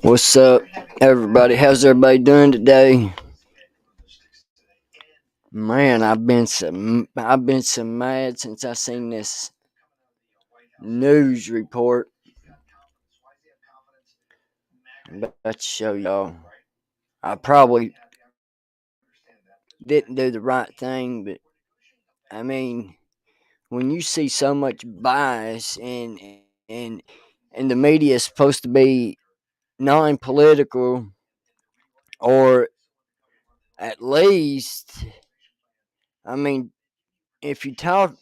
What's up, everybody? How's everybody doing today? Man, I've been so mad since I seen this news report. I'm about to show y'all. I probably didn't do the right thing, but I mean, when you see so much bias and and the media is supposed to be non-political, or at least, I mean, if you talk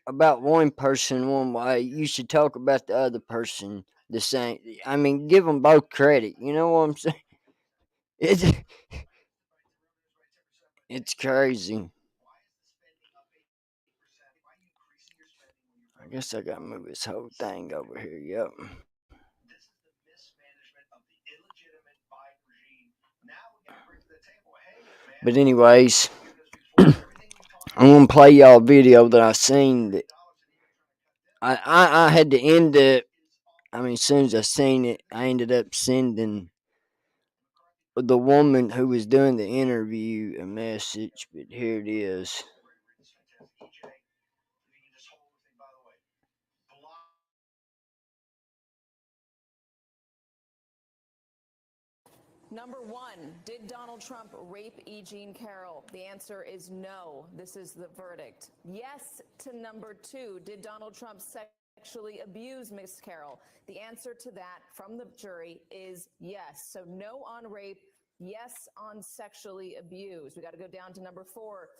about one person one way, you should talk about the other person the same. I mean, give them both credit. You know what I'm saying? It's it's crazy. I guess I gotta move this whole thing over here. Yep. But anyways, I'm gonna play y'all a video that I seen that I had to end it. I mean, as soon as I seen it, I ended up sending the woman who was doing the interview a message. But here it is. Number one, did Donald Trump rape E. Jean Carroll? The answer is no. This is the verdict. Yes to number two, did Donald Trump sexually abuse Miss Carroll? The answer to that from the jury is yes. So no on rape, yes on sexually abused. We got to go down to number four.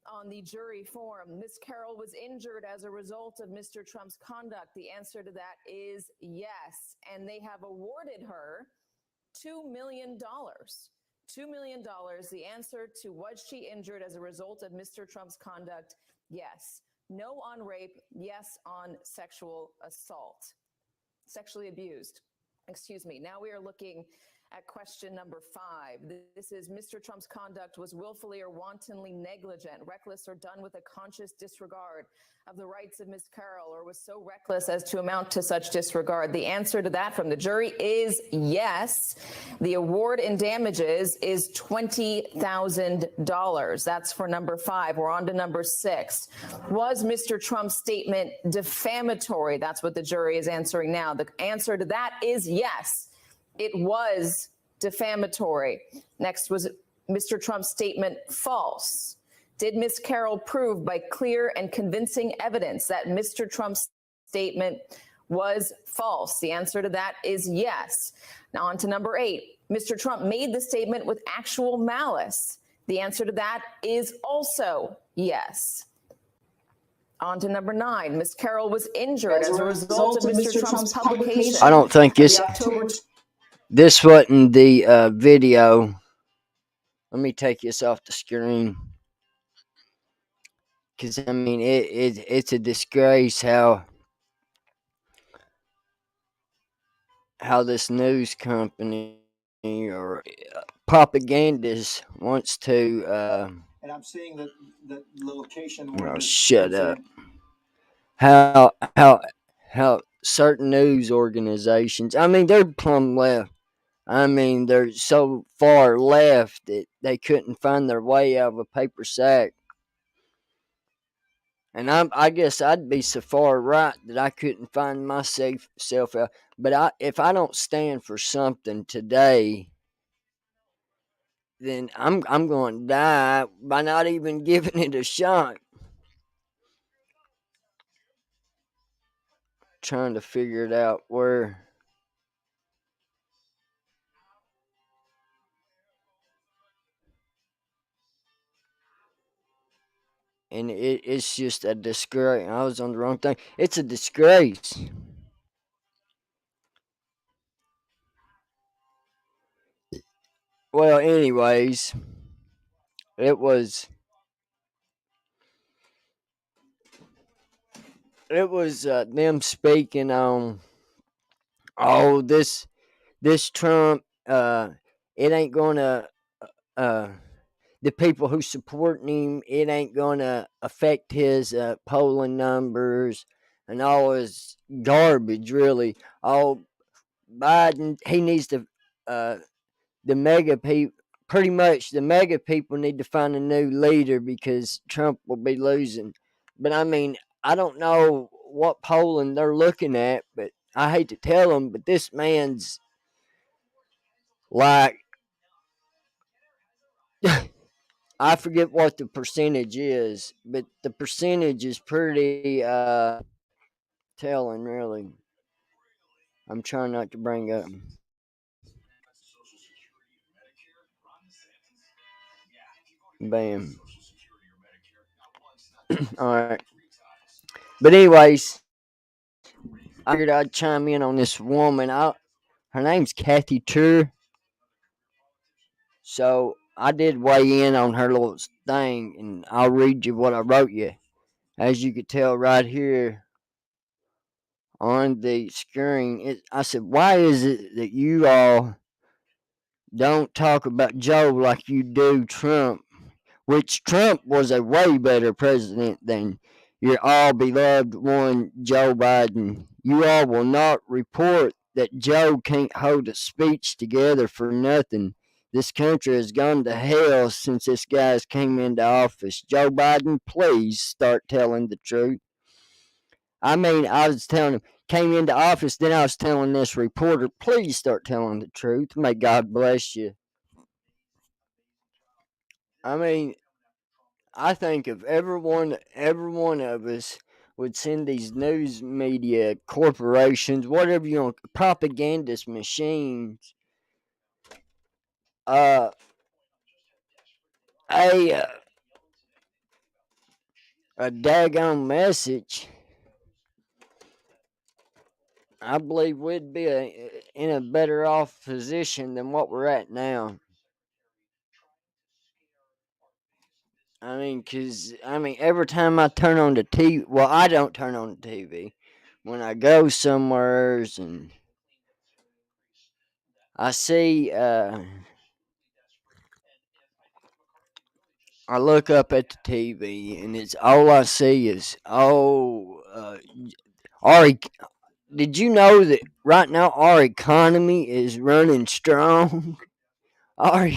On the jury form, Miss Carroll was injured as a result of Mr. Trump's conduct. The answer to that is yes. And they have awarded her $2 million. $2 million. The answer to was she injured as a result of Mr. Trump's conduct? Yes. No on rape. Yes on sexual assault. Sexually abused. Excuse me. Now we are looking at question number five. This is Mr. Trump's conduct was willfully or wantonly negligent, reckless, or done with a conscious disregard of the rights of Ms. Carroll, or was so reckless as to amount to such disregard. The answer to that from the jury is yes. The award in damages is $20,000. That's for number five. We're on to number six. Was Mr. Trump's statement defamatory? That's what the jury is answering now. The answer to that is yes. It was defamatory. Next, was Mr. Trump's statement false? Did Ms. Carroll prove by clear and convincing evidence that Mr. Trump's statement was false? The answer to that is yes. Now on to number eight. Mr. Trump made the statement with actual malice. The answer to that is also yes. On to number nine. Ms. Carroll was injured as a result of Mr. Trump's publication. I don't think this wasn't the video. Let me take this off the screen. Because, I mean, it's a disgrace how this news company or propagandist wants to. And I'm seeing the location. Oh, shut up. How certain news organizations, I mean, they're plumb left. I mean, they're so far left that they couldn't find their way out of a paper sack. And I guess I'd be so far right that I couldn't find myself out. But if I don't stand for something today, then I'm going to die by not even giving it a shot. Trying to figure it out where. And it's just a disgrace. I was on the wrong thing. It's a disgrace. Well, anyways, it was them speaking on, oh, this Trump, it ain't gonna, the people who support him, it ain't gonna affect his polling numbers. and all his garbage. Really, all Biden, he needs to. Uh, the mega people, pretty much the mega people, need to find a new leader because Trump will be losing. But I mean, I don't know what polling they're looking at, but I hate to tell them, but this man's like, I forget what the percentage is, but the percentage is pretty telling, really. I'm trying not to bring up. Bam. All right. But anyways, I figured I'd chime in on this woman. Her name's Kathy Tour. So I did weigh in on her little thing, and I'll read you what I wrote you. As you could tell right here on the screen, I said, "Why is it that you all don't talk about Joe like you do Trump?" Which Trump was a way better president than your all beloved one, Joe Biden. You all will not report that Joe can't hold a speech together for nothing. This country has gone to hell since this guy's came into office. Joe Biden, please start telling the truth. I mean, I was telling him, came into office, then I was telling this reporter, please start telling the truth. May God bless you. I mean, I think if every one of us would send these news media corporations, whatever you want, propagandist machines, uh, a a daggone message, I believe we'd be in a better off position than what we're at now. Every time I turn on the TV, well, I don't turn on the TV. When I go somewheres and I see, I look up at the TV and it's all I see is, Ari. Did you know that right now our economy is running strong? Our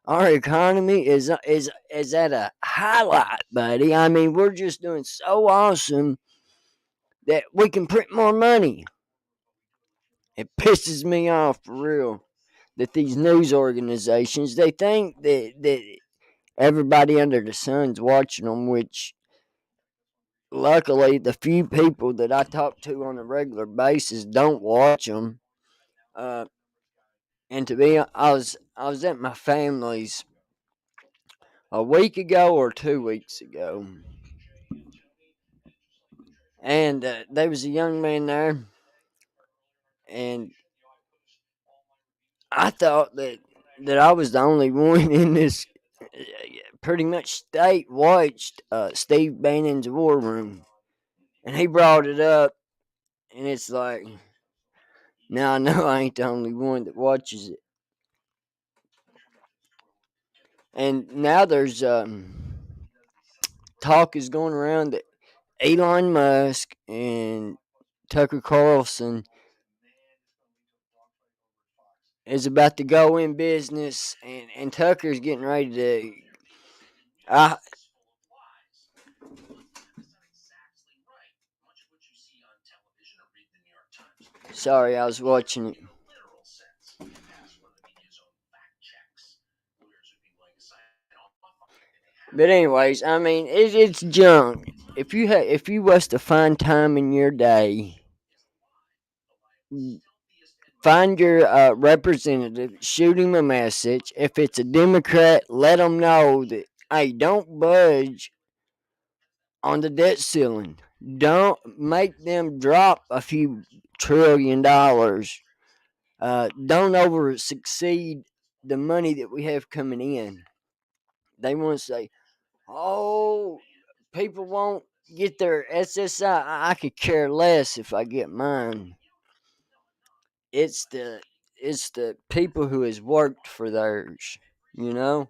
our economy is at a highlight, buddy. I mean, we're just doing so awesome that we can print more money. It pisses me off for real that these news organizations, they think that everybody under the sun's watching them, which luckily the few people that I talk to on a regular basis don't watch them. Uh, and to be, I was at my family's a week ago or 2 weeks ago, and there was a young man there, and I thought that I was the only one in this pretty much state watched Steve Bannon's War Room, and he brought it up, and it's like, now I know I ain't the only one that watches it, and now there's talk is going around that Elon Musk and Tucker Carlson is about to go in business, and Tucker's getting ready to. I Sorry, I was watching it. But anyways, I mean, it's junk. If you was to find time in your day, find your representative, shoot him a message. If it's a Democrat, let them know that, hey, don't budge on the debt ceiling. Don't make them drop a few $1 trillion. Don't over succeed the money that we have coming in. They want to say, oh, people won't get their SSI. I could care less if I get mine. It's the people who has worked for theirs, you know.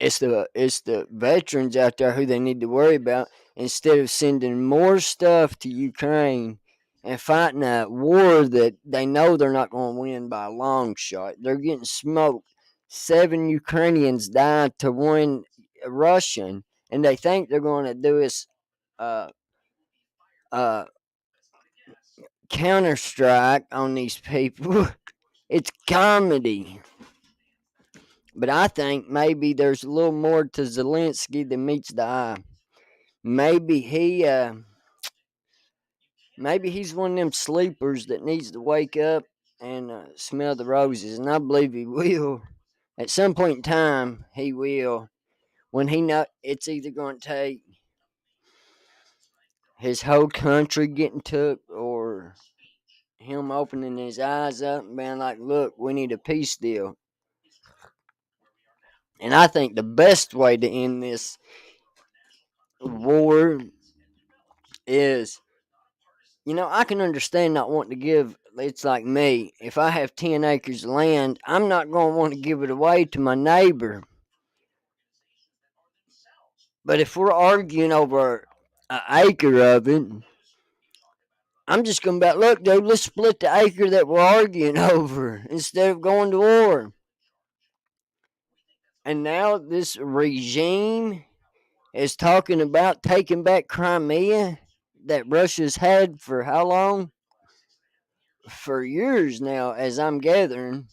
It's the veterans out there who they need to worry about, instead of sending more stuff to Ukraine and fighting a war that they know they're not going to win by a long shot. They're getting smoked. 7 Ukrainians died to 1 Russian, and they think they're going to do this uh, uh, counter strike on these people. It's comedy. But I think maybe there's a little more to Zelensky than meets the eye. Maybe maybe he's one of them sleepers that needs to wake up and smell the roses, and I believe he will. At some point in time, he will. When he know it's either going to take his whole country getting took, or him opening his eyes up and being like, "Look, we need a peace deal." And I think the best way to end this war is, I can understand not wanting to give. It's like me. If I have 10 acres of land, I'm not going to want to give it away to my neighbor. But if we're arguing over an acre of it, I'm just going to be like, look, dude, let's split the acre that we're arguing over instead of going to war. And now this regime is talking about taking back Crimea that Russia's had for how long? For years now, as I'm gathering.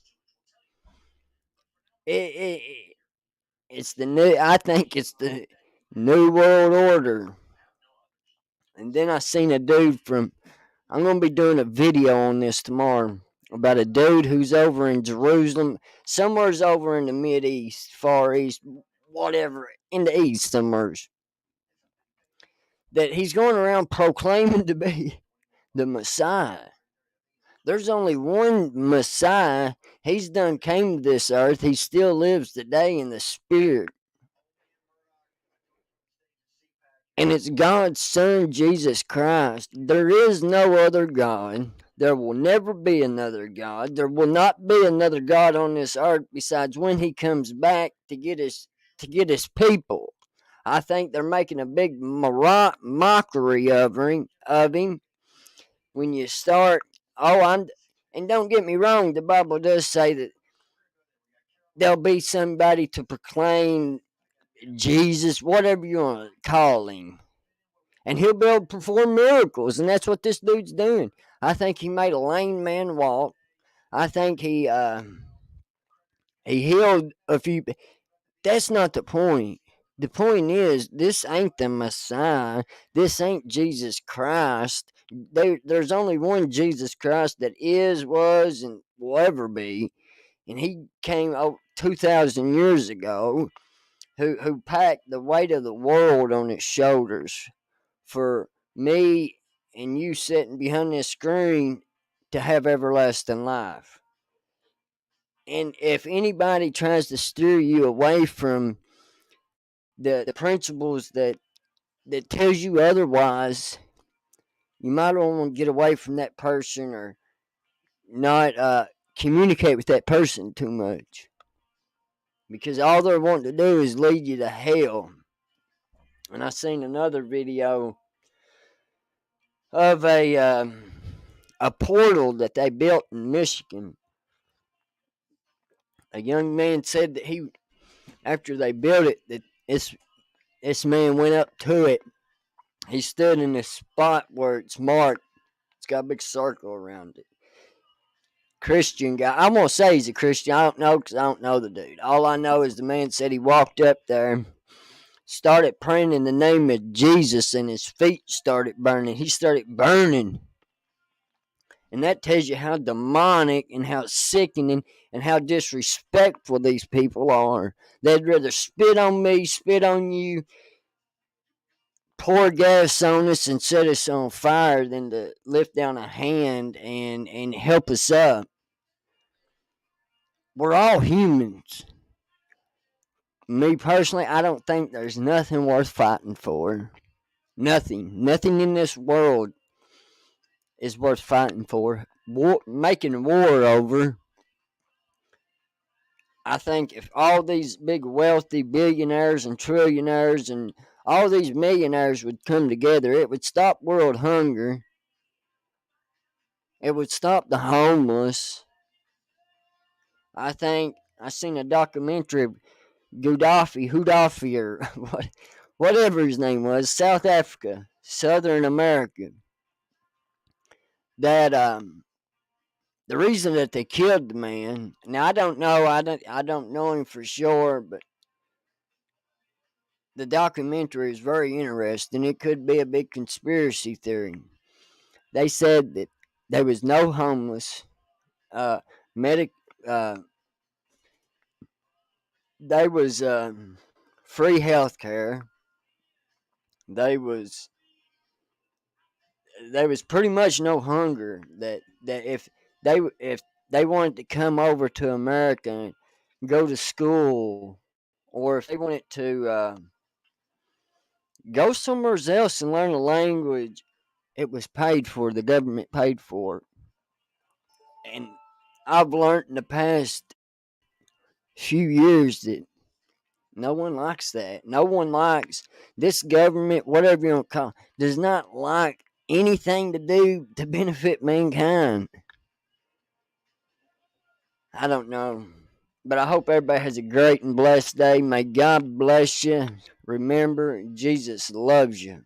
It, it's the new. I think it's the new world order. And then I seen a dude from. I'm gonna be doing a video on this tomorrow about a dude who's over in Jerusalem, somewhere's over in the Mid East, Far East, whatever, in the East somewheres. That he's going around proclaiming to be the Messiah. There's only one Messiah. He's done came to this earth. He still lives today in the spirit. And it's God's Son, Jesus Christ. There is no other God. There will never be another God. There will not be another God on this earth besides when He comes back to get His people. I think they're making a big mockery of him. When you start, and don't get me wrong, the Bible does say that there'll be somebody to proclaim Jesus, whatever you want to call him. And he'll be able to perform miracles, and that's what this dude's doing. I think he made a lame man walk. I think he healed a few. That's not the point. The point is, this ain't the Messiah. This ain't Jesus Christ. There's only one Jesus Christ that is, was, and will ever be. And he came 2,000 years ago, who packed the weight of the world on his shoulders for me and you sitting behind this screen to have everlasting life. And if anybody tries to steer you away from the principles that tells you otherwise, you might want to get away from that person, or not communicate with that person too much, because all they're wanting to do is lead you to hell. And I seen another video of a portal that they built in Michigan. A young man said that after they built it, that this man went up to it. He stood in this spot where it's marked. It's got a big circle around it. Christian guy. I'm going to say he's a Christian. I don't know because I don't know the dude. All I know is the man said he walked up there, started praying in the name of Jesus, and his feet started burning. He started burning. And that tells you how demonic and how sickening and how disrespectful these people are. They'd rather spit on me, spit on you, pour gas on us and set us on fire than to lift down a hand and help us up. We're all humans. Me personally, I don't think there's nothing worth fighting for. Nothing. Nothing in this world is worth fighting for. Making war over. I think if all these big wealthy billionaires and trillionaires and all these millionaires would come together. It would stop world hunger. It would stop the homeless. I think I seen a documentary of Gaddafi, or whatever his name was, South Africa, Southern America. That the reason that they killed the man. Now I don't know him for sure, but the documentary is very interesting. It could be a big conspiracy theory. They said that there was no homeless, uh, medic, uh, there was free health care. They was there was pretty much no hunger. That if they wanted to come over to America and go to school, or if they wanted to go somewhere else and learn a language, it was paid for. The government paid for it. And I've learned in the past few years that no one likes that. No one likes this government, whatever you want to call it, does not like anything to do to benefit mankind. I don't know. But I hope everybody has a great and blessed day. May God bless you. Remember, Jesus loves you.